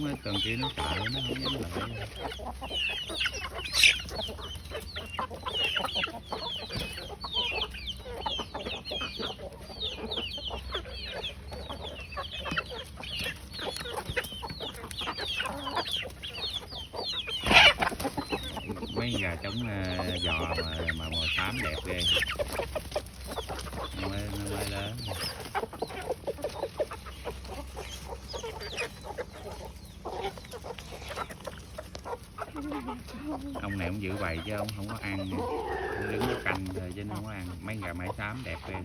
giống tuần kia nó sợ nó không dám lại. Mấy gà trống giò mà màu xám đẹp ghê, nó mới lớn. Ông này ông giữ bầy chứ ông không có ăn, ông đứng nó canh thôi chứ nó không có ăn. Mấy gà mái xám đẹp ghê.